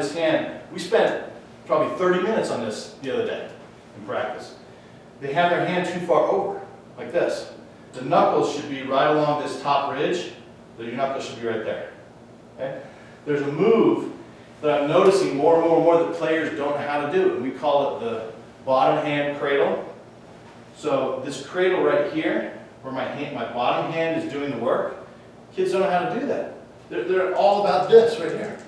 this hand. We spent probably 30 minutes on this the other day in practice. They have their hand too far over, like this. The knuckles should be right along this top ridge, so your knuckles should be right there. Okay? There's a move that I'm noticing more and more and more that players don't know how to do, and we call it the bottom hand cradle. So this cradle right here, where my bottom hand is doing the work, kids don't know how to do that. They're all about this right here.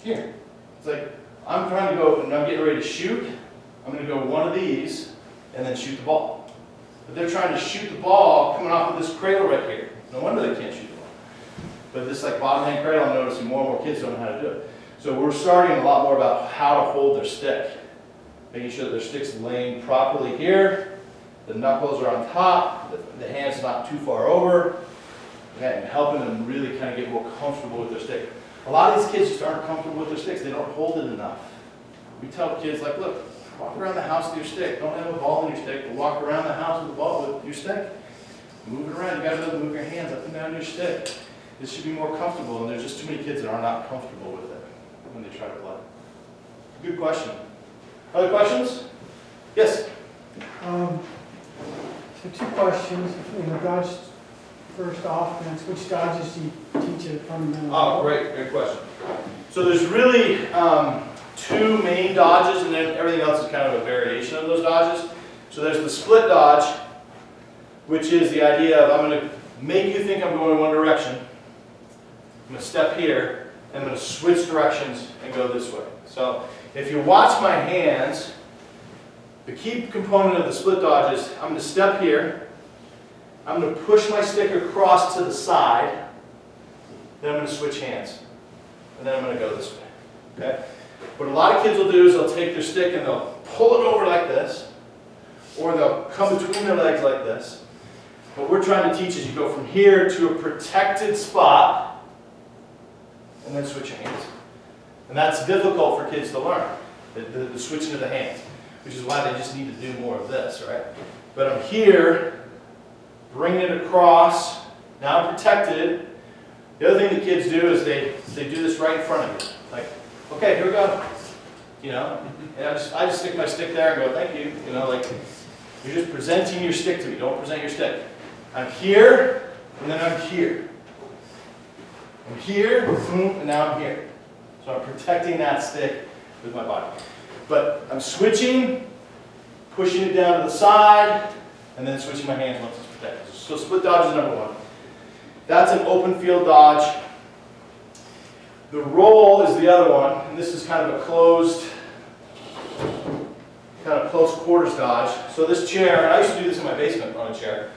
Here. It's like, I'm trying to go, and I'm getting ready to shoot. I'm going to go one of these, and then shoot the ball. But they're trying to shoot the ball coming off of this cradle right here. No wonder they can't shoot the ball. But this like bottom hand cradle, I'm noticing more and more kids don't know how to do it. So we're starting a lot more about how to hold their stick. Making sure that their stick's laying properly here. The knuckles are on top, the hand's not too far over, okay, and helping them really kind of get more comfortable with their stick. A lot of these kids just aren't comfortable with their sticks. They don't hold it enough. We tell kids, like, look, walk around the house with your stick. Don't have a ball in your stick, but walk around the house with a ball with your stick. Move it around. You got to be able to move your hands up and down your stick. This should be more comfortable, and there's just too many kids that are not comfortable with it when they try to play. Good question. Other questions? Yes? So 2 questions. In regards to first offense, which dodges do you teach at fundamental? Oh, great question. So there's really 2 main dodges, and then everything else is kind of a variation of those dodges. So there's the split dodge, which is the idea of I'm going to make you think I'm going one direction. I'm going to step here, and I'm going to switch directions and go this way. So if you watch my hands, the key component of the split dodge is I'm going to step here, I'm going to push my stick across to the side, then I'm going to switch hands, and then I'm going to go this way. Okay? What a lot of kids will do is they'll take their stick and they'll pull it over like this, or they'll come between their legs like this. What we're trying to teach is you go from here to a protected spot, and then switch your hands. And that's difficult for kids to learn, the switching of the hands, which is why they just need to do more of this, right? But I'm here, bringing it across, now I'm protected. The other thing that kids do is they do this right in front of you. Like, okay, here we go. You know, and I just stick my stick there and go, thank you. You know, like, you're just presenting your stick to me. Don't present your stick. I'm here, and then I'm here. I'm here, and now I'm here. So I'm protecting that stick with my body. But I'm switching, pushing it down to the side, and then switching my hands once it's protected. So split dodge is number 1. That's an open field dodge. The roll is the other one, and this is kind of a close quarters dodge. So this chair, and I used to do this in my basement on a chair.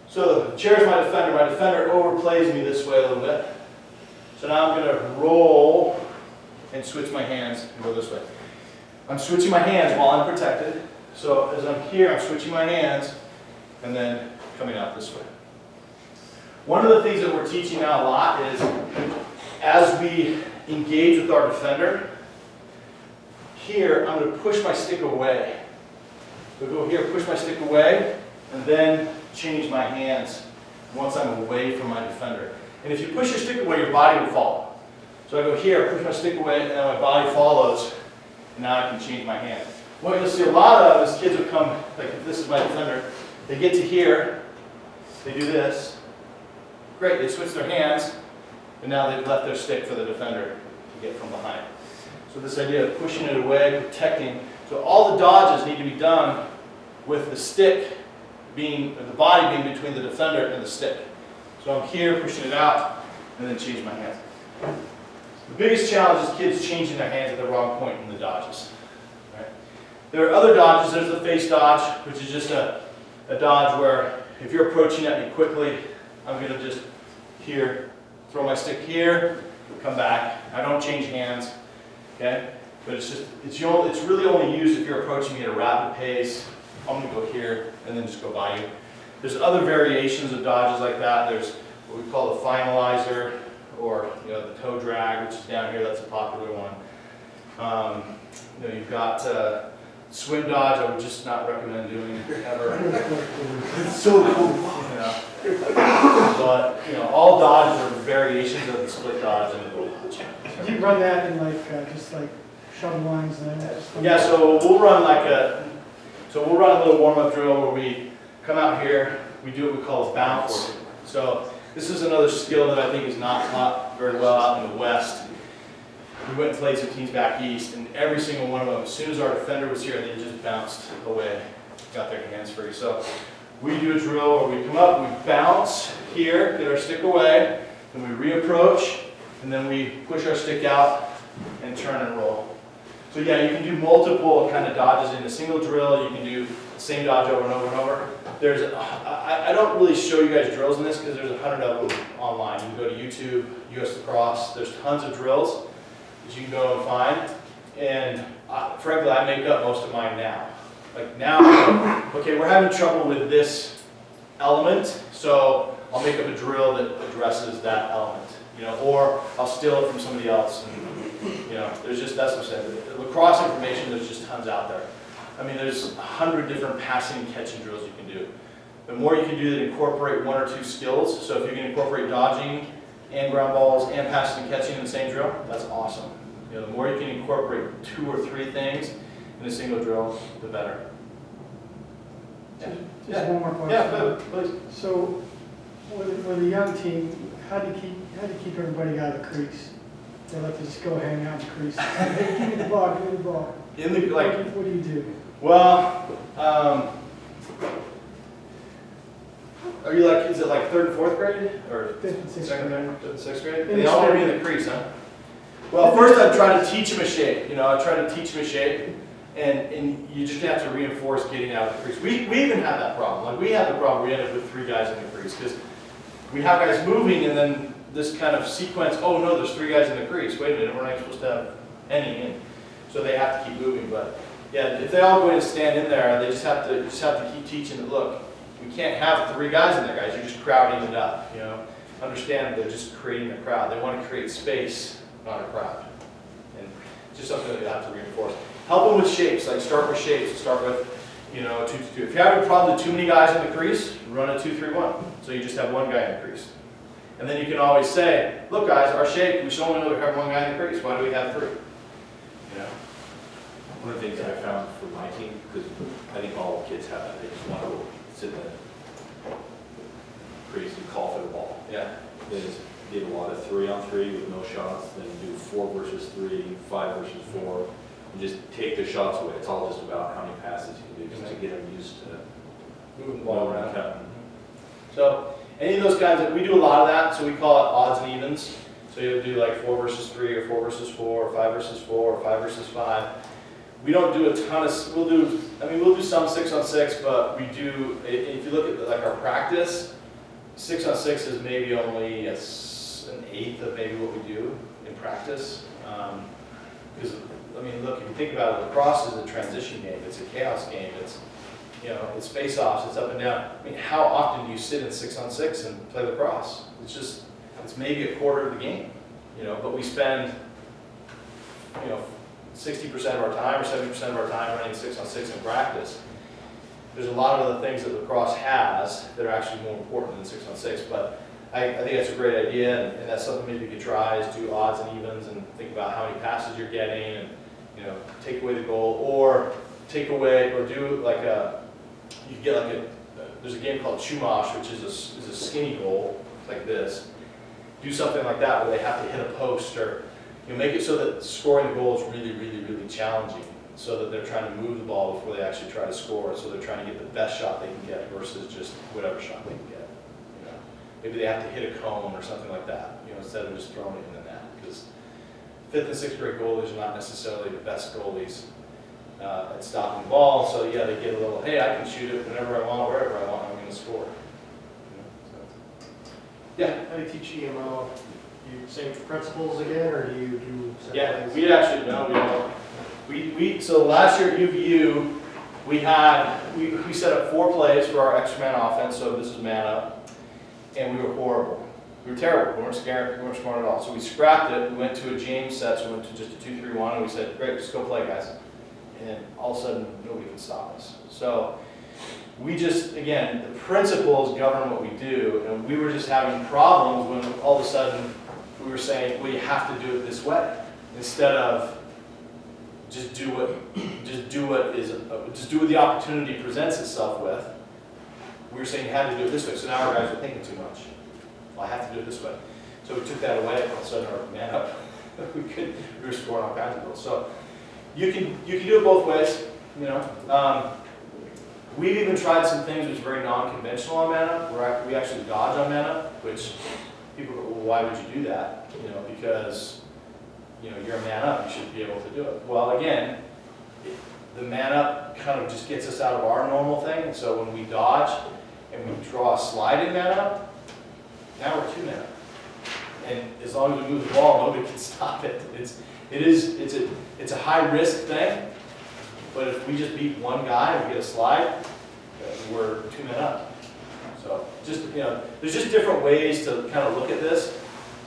So the chair is my defender. My defender overplays me this way a little bit. So now I'm going to roll and switch my hands and go this way. I'm switching my hands while I'm protected. So as I'm here, I'm switching my hands and then coming out this way. One of the things that we're teaching now a lot is as we engage with our defender, here I'm going to push my stick away. So go here, push my stick away, and then change my hands once I'm away from my defender. And if you push your stick away, your body will follow. So I go here, push my stick away, and then my body follows, and now I can change my hand. What you'll see a lot of is kids will come, like if this is my defender, they get to here, they do this. Great, they switch their hands, and now they've left their stick for the defender to get from behind. So this idea of pushing it away, protecting. So all the dodges need to be done with the stick being, or the body being between the defender and the stick. So I'm here pushing it out and then change my hands. The biggest challenge is kids changing their hands at the wrong point in the dodges. Right? There are other dodges. There's the face dodge, which is just a dodge where if you're approaching at me quickly, I'm going to just here, throw my stick here, come back. I don't change hands. Okay? But it's really only used if you're approaching me at a rapid pace. I'm going to go here and then just go by you. There's other variations of dodges like that. There's what we call the finalizer, or the toe drag, which is down here. That's a popular one. You've got Swim dodge, I would just not recommend doing ever. It's so cool. But, all dodges are variations of the split dodge and the goal dodge. Do you run that in like, just like shuttle lines and then? Yeah, so we'll run we'll run a little warm-up drill where we come out here, we do what we call a bounce. So this is another skill that I think is not taught very well out in the West. We went and played some teams back east, and every single one of them, as soon as our defender was here, they just bounced away, got their hands free. So we do a drill where we come up, we bounce here, get our stick away, then we reapproach, and then we push our stick out and turn and roll. So yeah, you can do multiple kind of dodges in a single drill. You can do the same dodge over and over and over. I don't really show you guys drills in this because there's 100 of them online. You can go to YouTube, US Lacrosse. There's tons of drills that you can go and find. And frankly, I make up most of mine now. Like now, okay, we're having trouble with this element, so I'll make up a drill that addresses that element. Or I'll steal it from somebody else. And, that's what I'm saying. The lacrosse information, there's just tons out there. I mean, there's 100 different passing and catching drills you can do. The more you can do that incorporate one or two skills, so if you can incorporate dodging and ground balls and passing and catching in the same drill, that's awesome. The more you can incorporate 2 or 3 things in a single drill, the better. Just one more question. Yeah, please. So, with a young team, how do you keep everybody out of the crease? They like to just go hang out in the crease. Hey, give me the ball, give me the ball. What do you do? Well, are you is it like 3rd and 4th grade? Or 5th and 6th grade. 5th and 6th grade? They all want to be in the crease, huh? Well, first I try to teach them a shape. I try to teach them a shape, and you just have to reinforce getting out of the crease. We even have that problem. Like we have the problem, we end up with 3 guys in the crease, because we have guys moving, and then this kind of sequence, oh no, there's 3 guys in the crease. Wait a minute, we're not supposed to have any in. So they have to keep moving. But yeah, if they all go in and stand in there, they just have to keep teaching that, look, we can't have 3 guys in there, guys. You're just crowding it up. Understand they're just creating a crowd. They want to create space, not a crowd. And it's just something that you have to reinforce. Help them with shapes, like start with shapes. Start with, 2-2-2. If you have a problem with too many guys in the crease, run a 2-3-1. So you just have 1 guy in the crease. And then you can always say, look guys, our shape, we should only have 1 guy in the crease. Why do we have 3? One of the things I found for my team, because I think all kids have that, they just want to sit in the crease and call for the ball. Yeah. Is did a lot of 3-on-3 with no shots, then do 4 versus 3, 5 versus 4, and just take the shots away. It's all just about how many passes you can do, just to get them used to moving the ball around. Cutting. So any of those kinds, we do a lot of that, so we call it odds and evens. So you'll do like 4 versus 3, or 4 versus 4, or 5 versus 4, or 5 versus 5. We don't do a ton of, we'll do some 6-on-6, but we do, if you look at like our practice, 6-on-6 is maybe only an 1/8 of maybe what we do in practice. Because, look, if you think about it, lacrosse is a transition game. It's a chaos game. It's, it's face-offs, it's up and down. How often do you sit in 6-on-6 and play lacrosse? It's maybe a quarter of the game, but we spend, 60% of our time or 70% of our time running 6-on-6 in practice. There's a lot of other things that lacrosse has that are actually more important than 6-on-6, but I think that's a great idea, and that's something maybe you could try, is do odds and evens and think about how many passes you're getting, and take away the goal, or take away, or do like you get like there's a game called Chumash, which is a skinny goal, like this. Do something like that where they have to hit a post, or make it so that scoring the goal is really, really, really challenging, so that they're trying to move the ball before they actually try to score. So they're trying to get the best shot they can get versus just whatever shot they can get. Maybe they have to hit a cone or something like that, instead of just throwing it in the net. Because 5th and 6th grade goalies are not necessarily the best goalies at stopping the ball. So yeah, they get a little, hey, I can shoot it whenever I want, wherever I want, I'm going to score. Yeah. How do you teach EMO? Do you same principles again, or do you do separate Yeah, things? we actually, no, we don't. So last year at UVU, we set up 4 plays for our extra man offense, so this is man up, and we were horrible. We were terrible. We weren't scared. We weren't smart at all. So we scrapped it. We went to a James set, so we went to just a 2-3-1, and we said, great, just go play, guys. and all of a sudden, nobody can stop us. So we just, again, the principles govern what we do, and we were just having problems when all of a sudden we were saying, well, you have to do it this way, instead of just do what the opportunity presents itself with. We were saying you had to do it this way, so now our guys are thinking too much. Well, I have to do it this way. So we took that away, all of a sudden our man up, we were scoring all kinds of goals. So you can do it both ways, you know. We've even tried some things which are very non-conventional on man up, where we actually dodge on man up, which people go, well, why would you do that? You know, because you know, you're a man up, you should be able to do it. Well, again, the man up kind of just gets us out of our normal thing, and so when we dodge and we draw a slide in man up, now we're 2 man up. And as long as we move the ball, nobody can stop it. It's a high risk thing, but if we just beat one guy and we get a slide, we're 2 men up. So just, you know, there's just different ways to kind of look at this.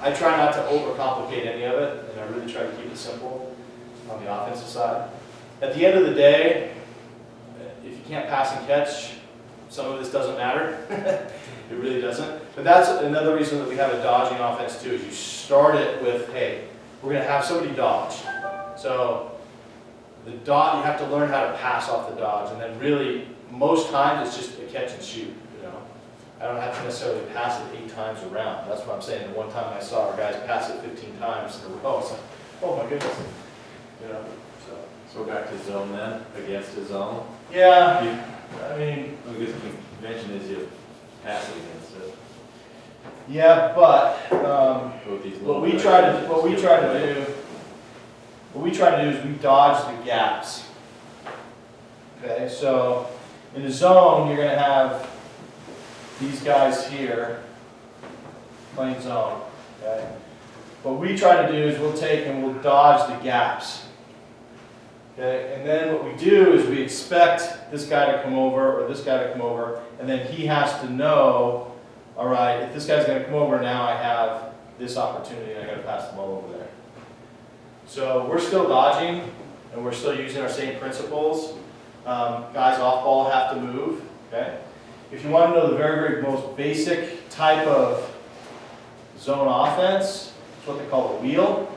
I try not to overcomplicate any of it, and I really try to keep it simple on the offensive side. At the end of the day, if you can't pass and catch, some of this doesn't matter. It really doesn't. But that's another reason that we have a dodging offense too, is you start it with, hey, we're going to have somebody dodge. So the dodge, you have to learn how to pass off the dodge, and then really, most times it's just a catch and shoot. You know, I don't have to necessarily pass it 8 times around. That's what I'm saying. The one time I saw our guys pass it 15 times in a row, it's like, oh my goodness. You know. So back to zone then, against the zone. Yeah. I mean, I guess the convention is you pass it against it. yeah, but What we try to do is we dodge the gaps. Okay, so in the zone, you're going to have these guys here playing zone. Okay, what we try to do is we'll take and we'll dodge the gaps. Okay, and then what we do is we expect this guy to come over or this guy to come over, and then he has to know, all right, if this guy's going to come over, now I have this opportunity and I got to pass the ball over there. So we're still dodging and we're still using our same principles. Guys off ball have to move. Okay, if you want to know the very, very most basic type of zone offense, it's what they call a wheel.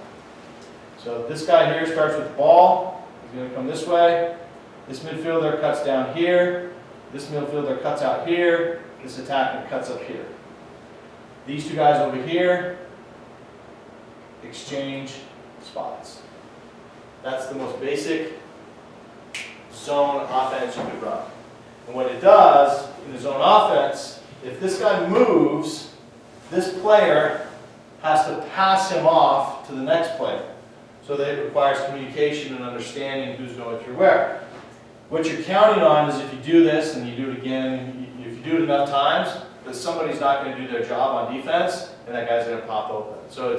So this guy here starts with the ball. He's going to come this way. This midfielder cuts down here. This midfielder cuts out here. This attacker cuts up here. These 2 guys over here exchange spots. That's the most basic zone offense you could run. And what it does in the zone offense, if this guy moves, this player has to pass him off to the next player. So that it requires communication and understanding who's going through where. What you're counting on is if you do this and you do it again, if you do it enough times, that somebody's not going to do their job on defense, and that guy's going to pop open. So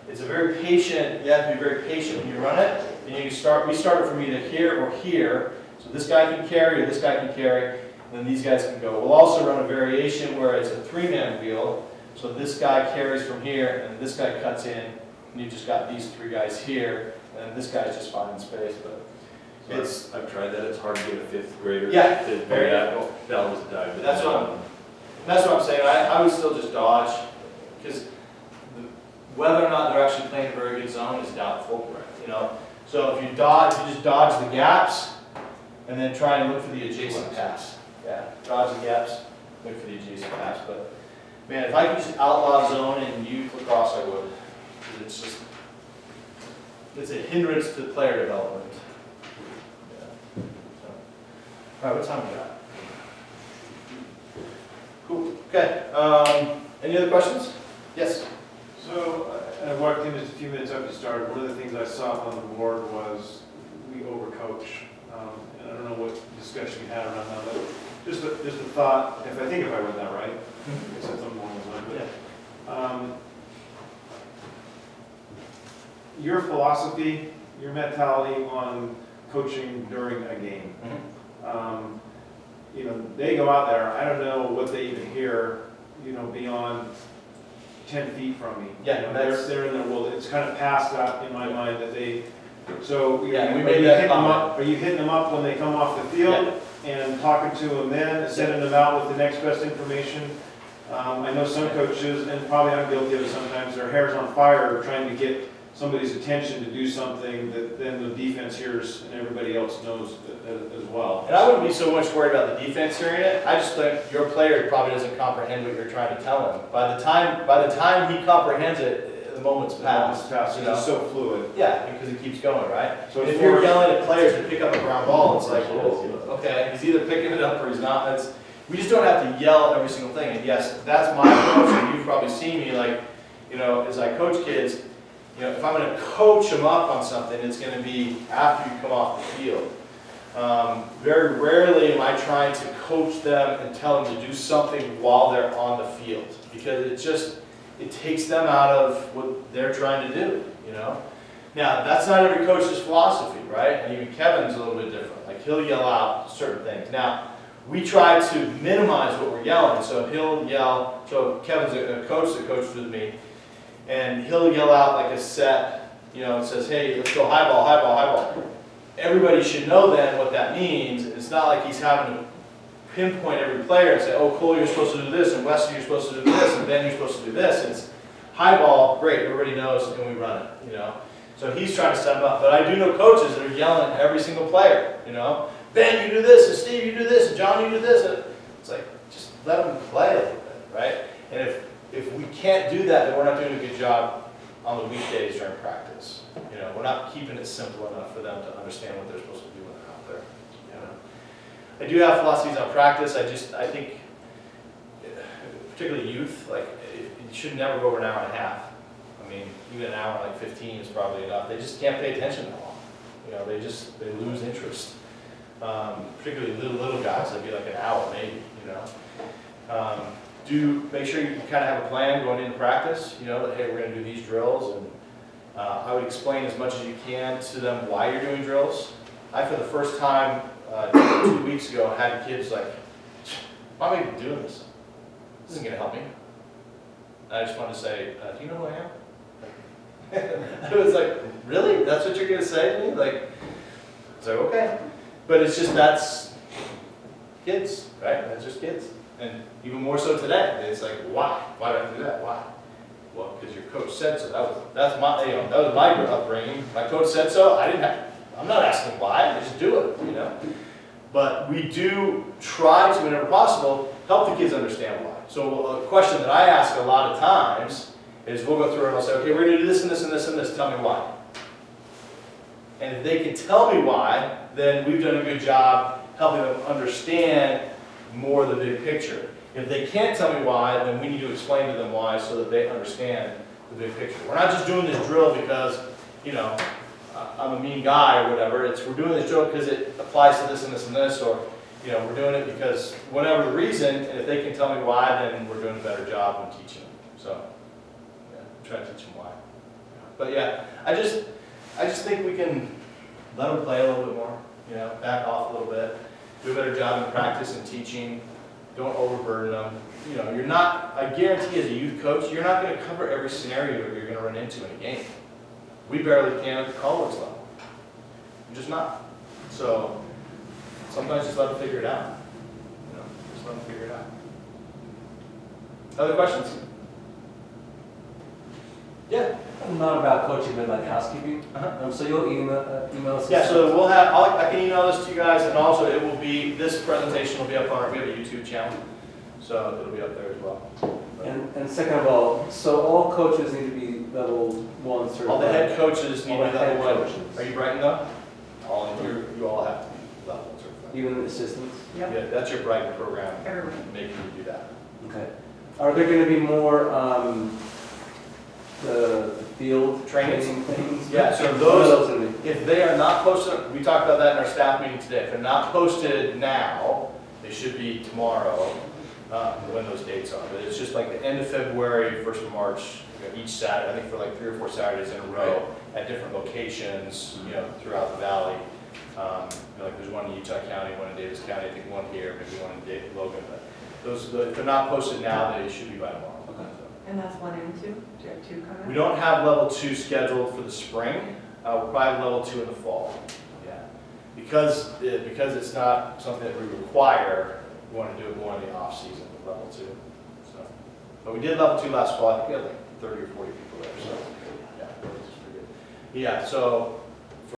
it's a very patient, you have to be very patient when you run it. And we start it from either here or here. So this guy can carry or this guy can carry, and then these guys can go. We'll also run a variation where it's a 3-man wheel. So this guy carries from here, and this guy cuts in. And you just got these 3 guys here, and this guy's just finding space. But So I've tried that. It's hard to get a 5th grader. Yeah, to very difficult. That was dive. That's what I'm saying. I would still just dodge, because whether or not they're actually playing a very good zone is doubtful. You know, so if you just dodge the gaps, and then try and look for the adjacent pass. Yeah, dodge the gaps, look for the adjacent pass. But man, if I could just outlaw zone in youth lacrosse, I would. It's a hindrance to player development. Yeah. So. All right, what time we got? Cool. Okay. Any other questions? Yes. So I walked in just a few minutes after you started. One of the things I saw up on the board was we overcoach. And I don't know what discussion you had around that, but just a thought. If I read that right, I said something along those lines. But your philosophy, your mentality on coaching during a game. You know, they go out there. I don't know what they even hear. You know, beyond 10 feet from me. Yeah, you know, they're in their world. It's kind of past that in my mind that they So Yeah, we are made you that hitting them comment. up, are you hitting them up when they come off the field and talking to them then, and sending them out with the next best information? I know some coaches, and probably I'm guilty of it sometimes, their hair's on fire trying to get somebody's attention to do something that then the defense hears and everybody else knows as well. And I wouldn't be so much worried about the defense hearing it. I just think your player probably doesn't comprehend what you're trying to tell him. By the time he comprehens it, the moment's passed. It's you know? just so fluid. Yeah, because it keeps going, right? So And it's if you're more- yelling at players to pick up a ground ball, it's like, whoa, okay, he's either picking it up or he's not. We just don't have to yell every single thing. And yes, that's my approach, and you've probably seen me, like, as I coach kids, if I'm going to coach them up on something, it's going to be after you come off the field. Very rarely am I trying to coach them and tell them to do something while they're on the field, because it takes them out of what they're trying to do, Now, that's not every coach's philosophy, right? And even Kevin's a little bit different. Like, he'll yell out certain things. Now, we try to minimize what we're yelling, so he'll yell, so Kevin's a coach that coached with me, and he'll yell out like a set, it says, hey, let's go high ball, high ball, high ball. Everybody should know then what that means. It's not like he's having to pinpoint every player and say, oh, Cole, you're supposed to do this, and Wescott, you're supposed to do this, and Ben, you're supposed to do this. It's high ball, great, everybody knows, and we run it, So he's trying to set them up. But I do know coaches that are yelling at every single player, Ben, you do this, and Steve, you do this, and John, you do this. And it's like, just let them play a little bit, right? And if we can't do that, then we're not doing a good job on the weekdays during practice. We're not keeping it simple enough for them to understand what they're supposed to do when they're out there. I do have philosophies on practice. I think, particularly youth, like, you should never go over an hour and a half. I mean, even an hour, like 15 is probably enough. They just can't pay attention that long. They lose interest. Particularly little guys, that'd be like an hour maybe, Do make sure you kind of have a plan going into practice, that, hey, we're going to do these drills, and I would explain as much as you can to them why you're doing drills. I, for the first time 2 weeks ago, had kids like, why am I even doing this? This isn't going to help me. I just wanted to say, do you know who I am? I was like, really? That's what you're going to say to me? Like, it's like, okay. But it's just, that's kids, right? That's just kids. And even more so today. It's like, why? Why did I do that? Why? Well, because your coach said so. That was my upbringing. My coach said so. I'm not asking why. I just do it, But we do try to, whenever possible, help the kids understand why. So a question that I ask a lot of times is, we'll go through and I'll say, okay, we're going to do this and this and this and this. Tell me why. And if they can tell me why, then we've done a good job helping them understand more of the big picture. If they can't tell me why, then we need to explain to them why so that they understand the big picture. We're not just doing this drill because, I'm a mean guy or whatever. We're doing this drill because it applies to this and this and this, or, we're doing it because whatever the reason, and if they can tell me why, then we're doing a better job in teaching them. So, yeah, I'm trying to teach them why. But yeah, I just think we can let them play a little bit more, back off a little bit, do a better job in practice and teaching, don't overburden them. You're not, I guarantee as a youth coach, you're not going to cover every scenario that you're going to run into in a game. We barely can at the college level. We're just not. So sometimes just let them figure it out. Just let them figure it out. Other questions? Yeah. Not about coaching, but like housekeeping. So you'll email us. Yeah, so I can email this to you guys, and also this presentation will be up on we have a YouTube channel, so it'll be up there as well. And second of all, so all coaches need to be level 1 certified. All the head coaches need to be level 1. coaches. Are you Brighton though? You all have to be level 1 certified. Even assistants? Yeah, that's your Brighton program, Everyone. making you do that. Okay. Are there going to be more the field Training things? Yeah, so What are those, gonna be? if they are not posted, we talked about that in our staff meeting today. If they're not posted now, they should be tomorrow, when those dates are. But it's just like the end of February, 1st of March, each Saturday, I think for like 3 or 4 Saturdays in a row at different locations, throughout the valley. Like there's one in Utah County, one in Davis County, I think one here, maybe one in Logan. But if they're not posted now, they should be by tomorrow. Okay. And that's 1 and 2? Do you have 2 coming? We don't have level 2 scheduled for the spring. We're probably level 2 in the fall. Yeah. Because it's not something that we require, we want to do it more in the off season with level 2. So, but we did level 2 last fall. I think we had like 30 or 40 people there. So yeah, it's pretty good. Yeah. So